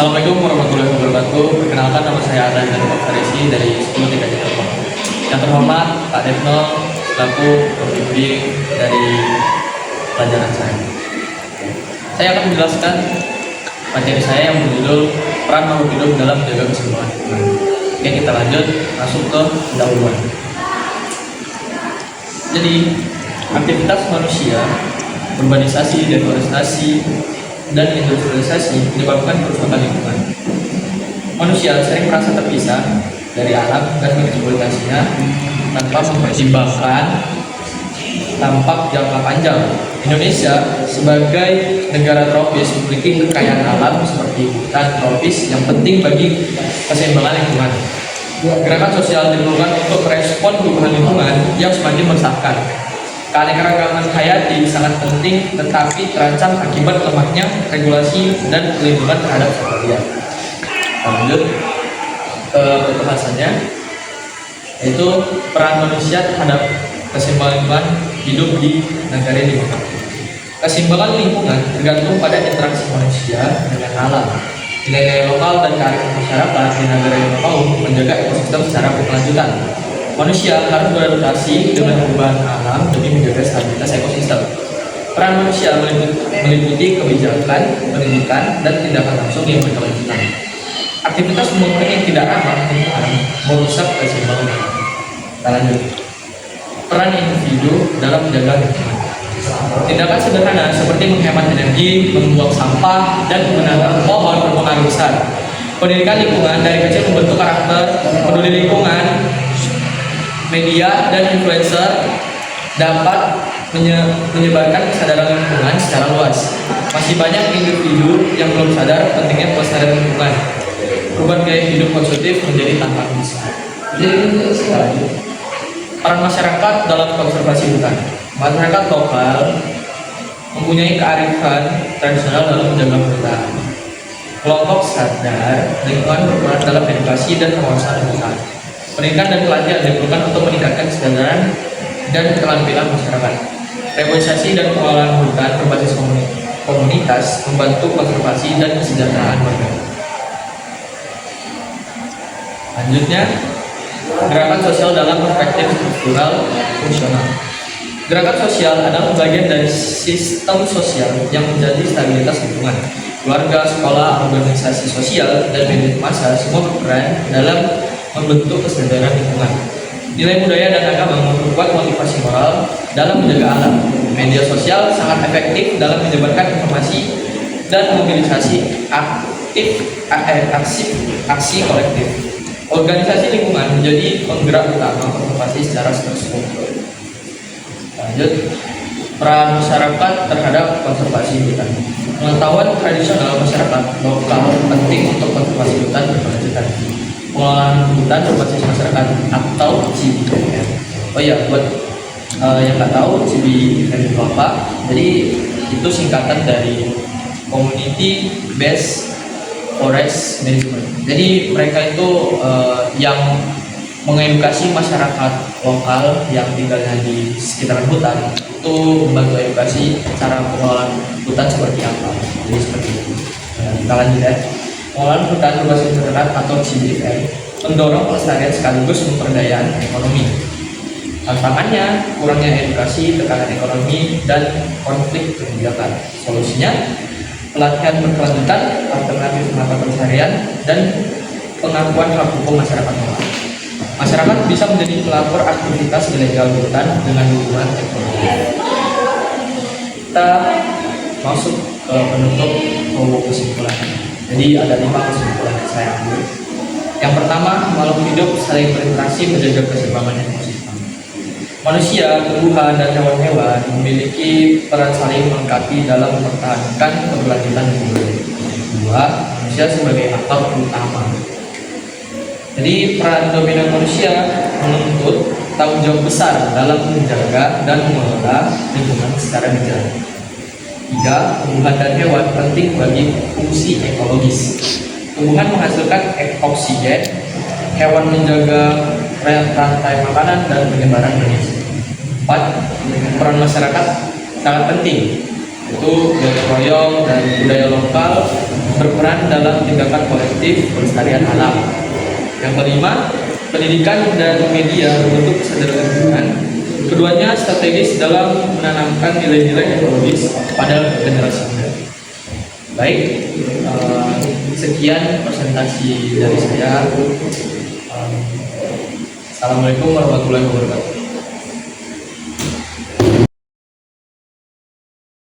Assalamualaikum warahmatullahi wabarakatuh. Perkenalkan, nama saya Adan dari Farisi dari 10 TKJ Telkom. Yang terhormat Pak Devno selaku pembimbing dari pelajaran saya. Saya akan menjelaskan materi saya yang berjudul peran makhluk hidup dalam menjaga keseimbangan lingkungan. Oke, kita lanjut masuk ke pendahuluan. Jadi, aktivitas manusia, urbanisasi, deforestasi, dan industrialisasi menyebabkan kerusakan lingkungan. Manusia sering merasa terpisah dari alam dan mengeksploitasinya tanpa mempertimbangkan dampak jangka panjang. Indonesia sebagai negara tropis memiliki kekayaan alam seperti hutan tropis yang penting bagi keseimbangan lingkungan. Gerakan sosial diperlukan untuk merespon perubahan lingkungan yang semakin meresahkan. Keanekaragaman hayati sangat penting, tetapi terancam akibat lemahnya regulasi dan perlindungan terhadap satwa liar. Lanjut ke pembahasannya, yaitu peran manusia terhadap keseimbangan lingkungan hidup di negara ini. Keseimbangan lingkungan tergantung pada interaksi manusia dengan alam. Nilai-nilai lokal dan kearifan masyarakat di negara yang mau menjaga ekosistem secara berkelanjutan. Manusia harus beradaptasi dengan perubahan alam demi menjaga stabilitas ekosistem. Peran manusia meliputi kebijakan, pendidikan, dan tindakan langsung yang berkelanjutan. Aktivitas pembangunan yang tidak ramah lingkungan merusak keseimbangan lingkungan. Kita lanjut. Peran individu dalam menjaga lingkungan. Tindakan sederhana seperti menghemat energi, membuang sampah, dan menanam pohon berpengaruh besar. Pendidikan lingkungan dari kecil membentuk karakter peduli lingkungan. Media dan influencer dapat menyebarkan kesadaran lingkungan secara luas. Masih banyak individu yang belum sadar pentingnya pelestarian lingkungan. Perubahan gaya hidup konsumtif menjadi tantangan besar. Jadi, peran masyarakat dalam konservasi hutan. Masyarakat lokal mempunyai kearifan tradisional dalam menjaga hutan. Kelompok sadar lingkungan berperan dalam edukasi dan pengawasan hutan. Pendidikan dan pelatihan diperlukan untuk meningkatkan kesadaran dan keterampilan masyarakat. Reboisasi dan pengelolaan hutan berbasis komunitas membantu konservasi dan kesejahteraan warga. Lanjutnya, gerakan sosial dalam perspektif struktural fungsional. Gerakan sosial adalah bagian dari sistem sosial yang menjadi stabilitas lingkungan. Keluarga, sekolah, organisasi sosial, dan media massa semua berperan dalam membentuk kesadaran lingkungan. Nilai budaya dan agama memperkuat motivasi moral dalam menjaga alam. Media sosial sangat efektif dalam menyebarkan informasi dan mobilisasi aksi kolektif. Organisasi lingkungan menjadi penggerak utama konservasi secara struktural. Lanjut, peran masyarakat terhadap konservasi hutan. Pengetahuan tradisional masyarakat lokal penting untuk konservasi hutan berkelanjutan. Pengelolaan hutan berbasis masyarakat atau CBFM. Oh ya, buat yang nggak tahu, CBFM itu apa? Jadi itu singkatan dari Community Based Forest Management. Jadi mereka itu yang mengedukasi masyarakat lokal yang tinggalnya di sekitaran hutan, itu membantu edukasi cara pengelolaan hutan seperti apa. Jadi seperti itu. Kita lanjut ya. Pengelolaan hutan berbasis masyarakat atau CBFM mendorong pelestarian sekaligus pemberdayaan ekonomi. Tantangannya kurangnya edukasi, tekanan ekonomi, dan konflik kebijakan. Solusinya pelatihan berkelanjutan, alternatif mata pencarian, dan pengakuan hak hukum masyarakat lokal. Masyarakat bisa menjadi pelapor aktivitas ilegal hutan dengan dukungan ekonomi. Kita masuk ke penutup kesimpulan. Jadi ada 5 kesimpulan yang saya ambil. Yang pertama, makhluk hidup saling berinteraksi menjaga keseimbangan ekosistem. Manusia, tumbuhan, dan hewan-hewan memiliki peran saling melengkapi dalam mempertahankan keberlanjutan lingkungan. Kedua, manusia sebagai aktor utama. Jadi peran dominan manusia menuntut tanggung jawab besar dalam menjaga dan mengelola lingkungan secara bijak. 3. Tumbuhan dan hewan penting bagi fungsi ekologis. Tumbuhan menghasilkan oksigen, hewan menjaga rantai makanan dan penyebaran benih. 4. Peran masyarakat sangat penting. Itu gotong royong dan budaya lokal berperan dalam tindakan kolektif pelestarian alam. Yang kelima, pendidikan dan media membentuk kesadaran lingkungan. Keduanya strategis dalam menanamkan nilai-nilai ekologis pada generasi muda. Baik, sekian presentasi dari saya. Assalamualaikum warahmatullahi wabarakatuh.